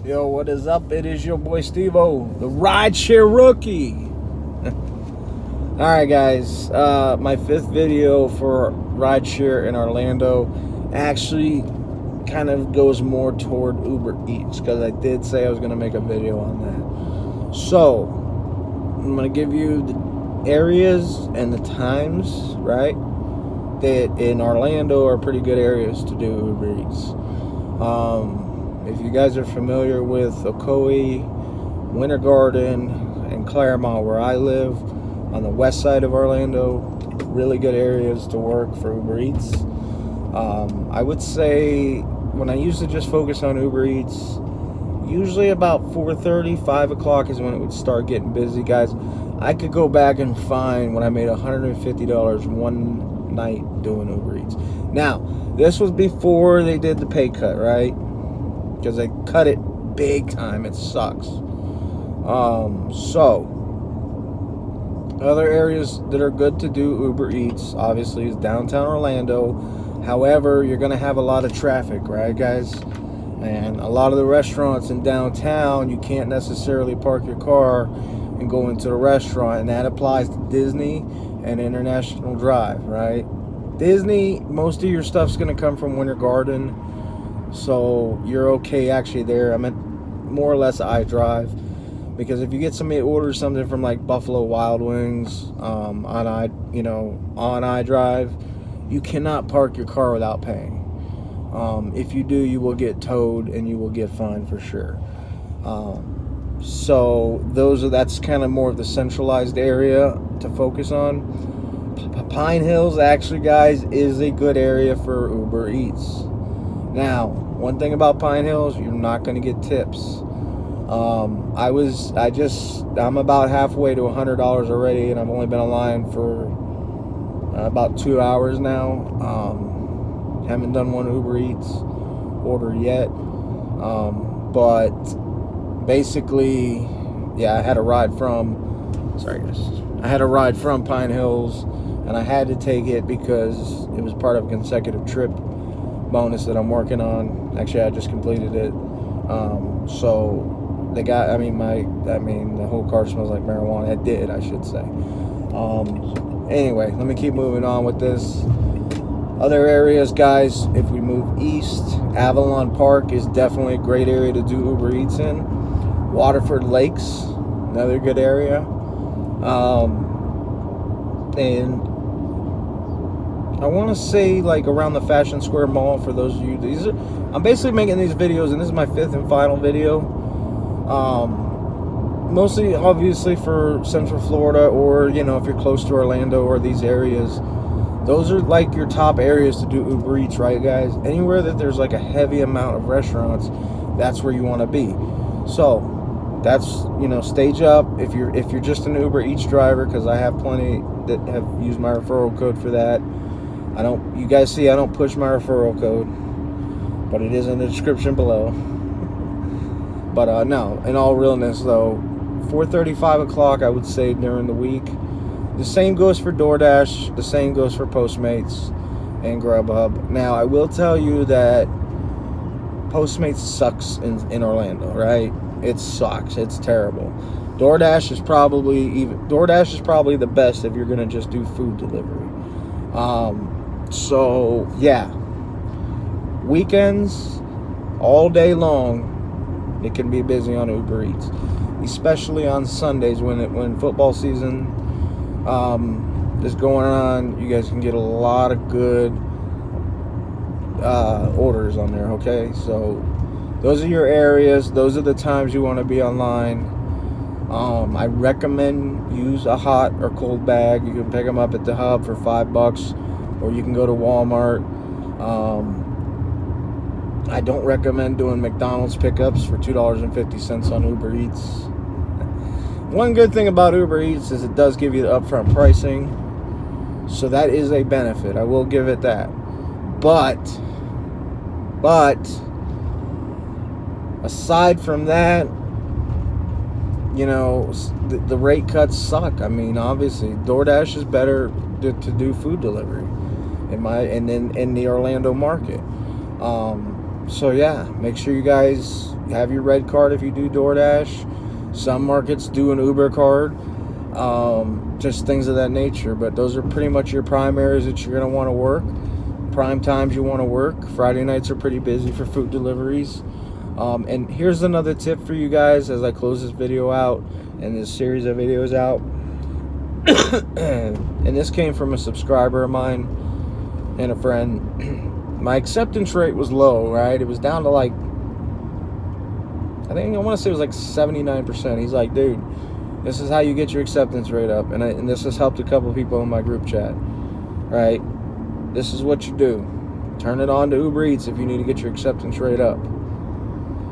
Yo, what is up? It is your boy Steve-O, the Rideshare Rookie. Alright guys, my 5th video for Rideshare in Orlando actually kind of goes more toward Uber Eats, because I did say I was going to make a video on that. So, I'm going to give you the areas and the times, right, that in Orlando are pretty good areas to do Uber Eats. If you guys are familiar with Ocoee, Winter Garden, and Claremont, where I live, on the west side of Orlando, really good areas to work for Uber Eats. I would say when I used to just focus on Uber Eats, usually about 4:30, 5 o'clock is when it would start getting busy, guys. I could go back and find when I made $150 one night doing Uber Eats. Now, this was before they did the pay cut, right? Because they cut it big time. It sucks. So other areas that are good to do Uber Eats, obviously, is downtown Orlando. However, you're going to have a lot of traffic, right, guys? And a lot of the restaurants in downtown, you can't necessarily park your car and go into the restaurant, and that applies to Disney and International Drive, right? Disney, most of your stuff's going to come from Winter Garden, so you're okay actually there. I meant more or less I Drive, because if you get somebody to order something from like Buffalo Wild Wings on I Drive, you cannot park your car without paying. If you do, you will get towed and you will get fined for sure. So that's kind of more of the centralized area to focus on. Pine Hills, actually, guys, is a good area for Uber Eats. Now, one thing about Pine Hills, you're not going to get tips. I'm about halfway to $100 already, and I've only been online for about 2 hours now. Haven't done one Uber Eats order yet. But basically, yeah, I had a ride from Pine Hills, and I had to take it because it was part of a consecutive trip bonus that I'm working on. Actually, I just completed it. So the whole car smells like marijuana. It did, I should say. Anyway, let me keep moving on with this. Other areas, guys, if we move east, Avalon Park is definitely a great area to do Uber Eats in. Waterford Lakes, another good area. And I want to say like around the Fashion Square Mall, for those of you. I'm basically making these videos, and this is my 5th and final video. Mostly, obviously, for Central Florida, or if you're close to Orlando or these areas. Those are like your top areas to do Uber Eats, right, guys? Anywhere that there's like a heavy amount of restaurants, that's where you want to be. So that's stage up if you're just an Uber Eats driver, because I have plenty that have used my referral code for that. You guys see I don't push my referral code, but it is in the description below. But no, in all realness though, 4:30, 5 o'clock, I would say during the week. The same goes for Doordash, the same goes for Postmates and Grubhub. Now, I will tell you that Postmates sucks in Orlando, right? It sucks. It's terrible. Doordash is probably the best if you're going to just do food delivery. So, yeah. Weekends, all day long, it can be busy on Uber Eats, especially on Sundays when football season is going on. You guys can get a lot of good orders on there. Okay, so those are your areas. Those are the times you want to be online. I recommend use a hot or cold bag. You can pick them up at the hub for $5, or you can go to Walmart. I don't recommend doing McDonald's pickups for $2.50 on Uber Eats. One good thing about Uber Eats is it does give you the upfront pricing, so that is a benefit. I will give it that. But aside from that, the rate cuts suck. I mean, obviously, DoorDash is better to do food delivery in the Orlando market. So yeah, make sure you guys have your red card if you do DoorDash. Some markets do an Uber card. Just things of that nature. But those are pretty much your prime areas that you're going to want to work. Prime times you want to work. Friday nights are pretty busy for food deliveries. And here's another tip for you guys as I close this video out and this series of videos out. And this came from a subscriber of mine and a friend. My acceptance rate was low, right? It was down to like, I want to say it was like 79%. He's like, dude, this is how you get your acceptance rate up. And this has helped a couple of people in my group chat, right? This is what you do. Turn it on to Uber Eats if you need to get your acceptance rate up.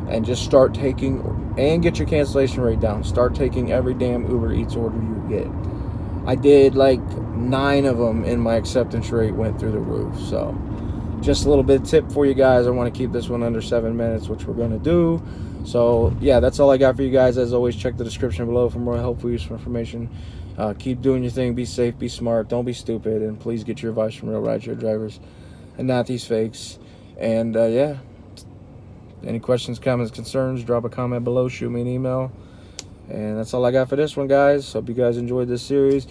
And just start taking, and get your cancellation rate down. Start taking every damn Uber Eats order you get. I did like 9 of them and my acceptance rate went through the roof. So just a little bit of tip for you guys. I want to keep this one under 7 minutes, which we're going to do. So yeah, that's all I got for you guys. As always, check the description below for more helpful, useful information. Keep doing your thing. Be safe, be smart, don't be stupid, and please get your advice from real rideshare drivers and not these fakes. And yeah, any questions, comments, concerns, drop a comment below, shoot me an email. And that's all I got for this one, guys. Hope you guys enjoyed this series.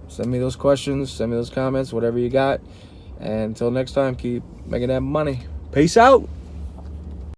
Send me those questions, send me those comments, whatever you got. And until next time, keep making that money. Peace out.